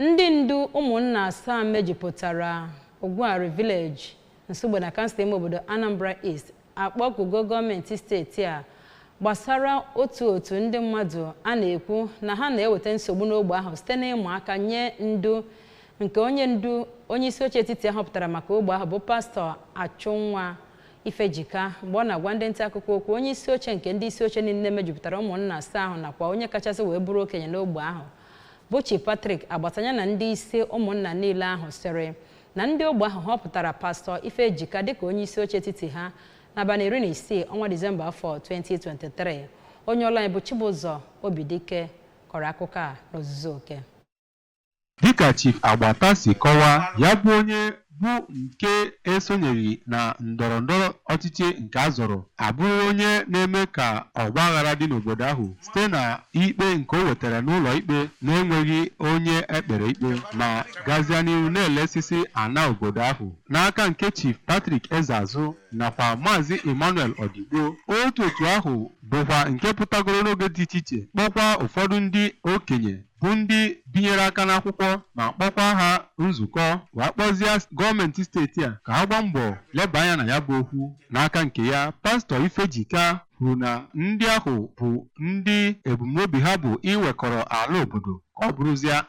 Ndị ndu ụmụnna asaa mejupụtara Ogwuari Village Nsugbe na Kansụl Obodo Anambra East akpọkugo gọọmenti steeti a gbasara otu ndị mmadụ a na-ekwu na ha na-eweta nsogbu n'ogbe ahụ site n'ịma aka nye ndu nke onye isi oche etiti ahọpụtara maka ogbe ahụ bụ pastọ Achụnwa Ifejika. Mgbe ọ na-agwa ndị nta akụkọ okwu, onye isi oche nke ndị isi oche niile mejupụtara ụmụnna asaa ahụ nakwa onye kachasị wee bụrụ okenye n'ogbe ahụ bụ Chief Patrick Agbatanya na ndị isi ụmụnna niile ahụ sịrị na ndị ogbe ahụ họpụtara pastọ Ifejika dịka onye isi oche etiti ha n'abalị 16 ọnwa Disemba afọ 2023. Onye ọla anyị bụ Chibụzọ Obidike kọrọ akụkọ a n'ozuzu oke. Dịka Chief Agbata si kọwaa, ya bụ onye bụ nke esonyeghị na ndọrọndọrọ ọchịchị nke azọrọ abụrụ onye na-eme ka ọgbaghara dị n'obodo ahụ site na ikpe nke o wetara n'ụlọ ikpe na-enweghị onye ekpere ikpe ma gazie n'ihu na-elesisi ana obodo ahụ n'aka nke Chief Patrick Ezeazụ nakwa Maazị Emmanuel Odigbo. Otu ahụ bụkwa nke pụtagoro n'oge dị iche iche kpọkwa ụfọdụ ndị okenye bụ ndị binyere aka n'akwụkwọ ma kpọkwa ha nzukọ wee kpọzie gọọmenti steeti a ka ha gbaa mbọ leba anya na ya bụ okwu. N'aka nke ya, pastọ Ifejika kwuru na ndị ahụ bụ ndị ebumnobi ha bụ iwekọrọ ala obodo ka ọ bụrụzie